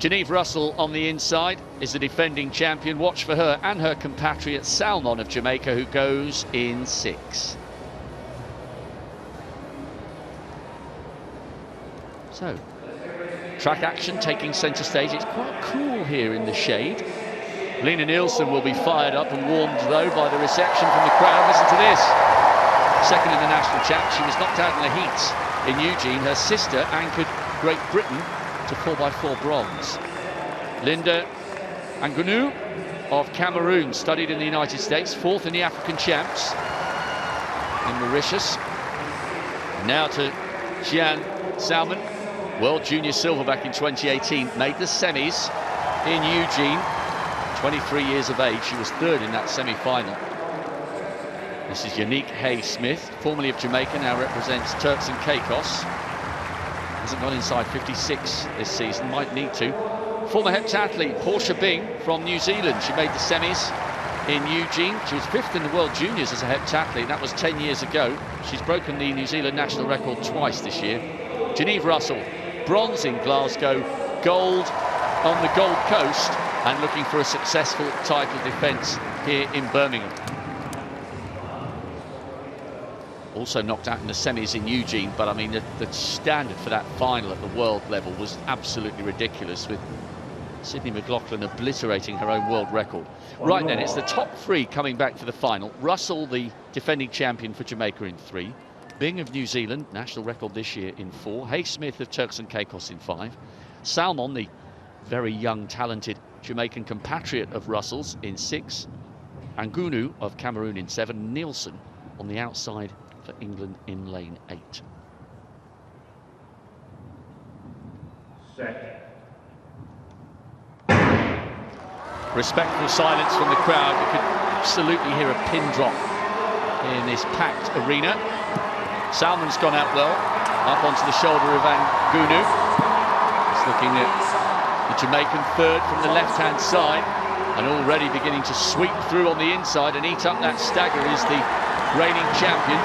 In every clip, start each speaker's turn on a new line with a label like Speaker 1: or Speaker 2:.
Speaker 1: Geneve Russell on the inside is the defending champion. Watch for her and her compatriot Salmon of Jamaica, who goes in 6. So, track action taking centre stage. It's quite cool here in the shade. Lena Nielsen will be fired up and warmed though by the reception from the crowd. Listen to this. Second in the national champ, she was knocked out in the heats in Eugene. Her sister anchored Great Britain to 4x4 bronze. Linda Ngunu of Cameroon studied in the United States, 4th in the African champs in Mauritius. Now to Jian Salmon, World Junior silver back in 2018, made the semis in Eugene. 23 years of age, she was 3rd in that semi-final. This is Yannick Hay-Smith, formerly of Jamaica, now represents Turks and Caicos. Hasn't gone inside 56 this season, might need to. Former heptathlete Portia Bing from New Zealand. She made the semis in Eugene. She was 5th in the World Juniors as a heptathlete. That was 10 years ago. She's broken the New Zealand national record twice this year. Geneve Russell, bronze in Glasgow, gold on the Gold Coast, and looking for a successful title defence here in Birmingham. Also knocked out in the semis in Eugene, but I mean the standard for that final at the world level was absolutely ridiculous, with Sydney McLaughlin obliterating her own world record. Right then, it's the top 3 coming back for the final. Russell, the defending champion for Jamaica, in 3. Bing of New Zealand, national record this year, in 4. Hay-Smith of Turks and Caicos in 5. Salmon, the very young, talented Jamaican compatriot of Russell's, in 6. Ngunu of Cameroon in 7. Nielsen on the outside for England in lane 8.
Speaker 2: Set.
Speaker 1: Respectful silence from the crowd. You could absolutely hear a pin drop in this packed arena. Salmon's gone out well, up onto the shoulder of Ngunu. He's looking at the Jamaican 3rd from the left-hand side, and already beginning to sweep through on the inside and eat up that stagger is the reigning champion,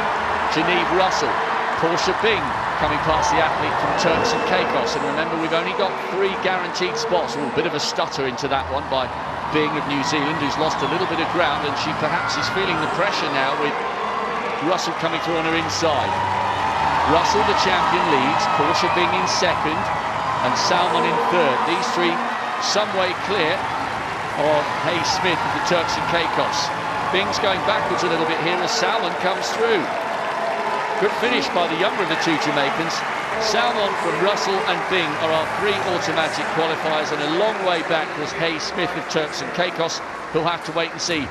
Speaker 1: Geneve Russell. Portia Bing coming past the athlete from Turks and Caicos, and remember, we've only got 3 guaranteed spots. A bit of a stutter into that one by Bing of New Zealand, who's lost a little bit of ground, and she perhaps is feeling the pressure now with Russell coming through on her inside. Russell, the champion, leads. Portia Bing in 2nd, and Salmon in 3rd. These 3 some way clear of Hay-Smith of the Turks and Caicos. Bing's going backwards a little bit here as Salmon comes through. Good finish by the younger of the 2 Jamaicans. Salmon from Russell and Bing are our 3 automatic qualifiers, and a long way back was Hay-Smith of Turks and Caicos, who'll have to wait and see.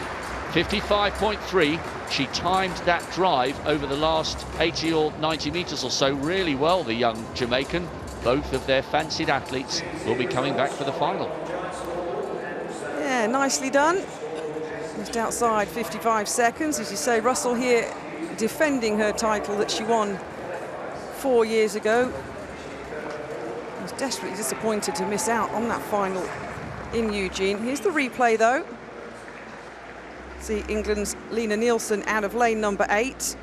Speaker 1: 55.3, she timed that drive over the last 80 or 90 metres or so really well, the young Jamaican. Both of their fancied athletes will be coming back for the final.
Speaker 3: Yeah, nicely done. Just outside 55 seconds. As you say, Russell here defending her title that she won 4 years ago. I was desperately disappointed to miss out on that final in Eugene. Here's the replay though. See England's Lena Nielsen out of lane number 8,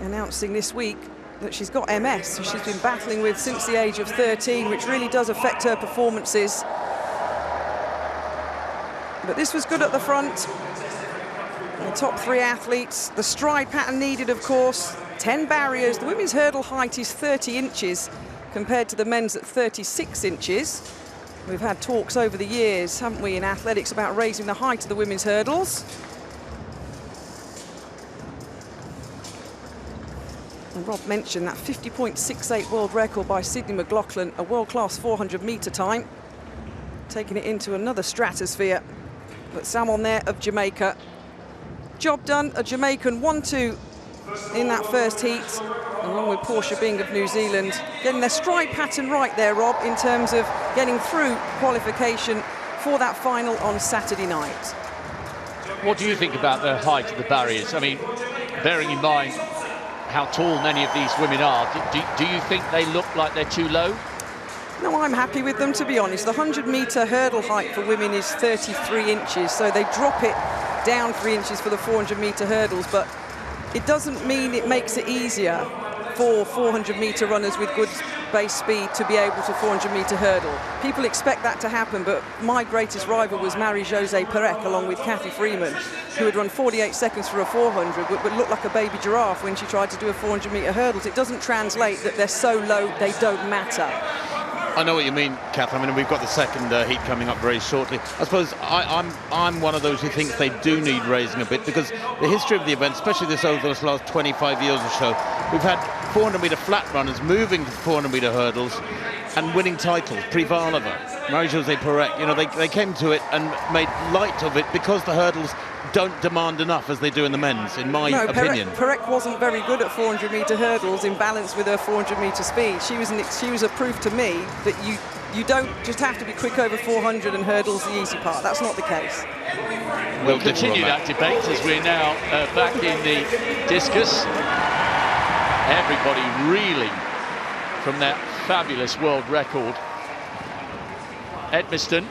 Speaker 3: announcing this week that she's got MS, so she's been battling with since the age of 13, which really does affect her performances. But this was good at the front. The top 3 athletes, the stride pattern needed, of course, 10 barriers. The women's hurdle height is 30 inches compared to the men's at 36 inches. We've had talks over the years, haven't we, in athletics about raising the height of the women's hurdles. And Rob mentioned that 50.68 world record by Sydney McLaughlin, a world-class 400-metre time, taking it into another stratosphere. But Salmon there of Jamaica. Job done, a Jamaican 1-2 in that first heat, along with Portia Bing of New Zealand. Getting their stride pattern right there, Rob, in terms of getting through qualification for that final on Saturday night.
Speaker 1: What do you think about the height of the barriers? I mean, bearing in mind how tall many of these women are, do you think they look like they're too low?
Speaker 3: No, I'm happy with them, to be honest. The 100-metre hurdle height for women is 33 inches, so they drop it down 3 inches for the 400-metre hurdles, but it doesn't mean it makes it easier for 400-metre runners with good base speed to be able to 400-meter hurdle. People expect that to happen, but my greatest rival was Marie-José Perec, along with Kathy Freeman, who had run 48 seconds for a 400, but looked like a baby giraffe when she tried to do a 400-meter hurdles. It doesn't translate that they're so low they don't matter.
Speaker 2: I know what you mean, Kath. I mean, we've got the second heat coming up very shortly. I suppose I'm one of those who thinks they do need raising a bit, because the history of the event, especially this over the last 25 years or so, we've had 400-meter flat runners moving to 400-meter hurdles and winning titles. Privalova, Marie-José Perec, you know, they came to it and made light of it because the hurdles don't demand enough as they do in the men's, in my opinion.
Speaker 3: Perec wasn't very good at 400-meter hurdles in balance with her 400-meter speed. She was a proof to me that you don't just have to be quick over 400 and hurdles the easy part. That's not the case.
Speaker 1: We'll continue that debate as we're now back in the discus. Everybody reeling from that fabulous world record. Edmiston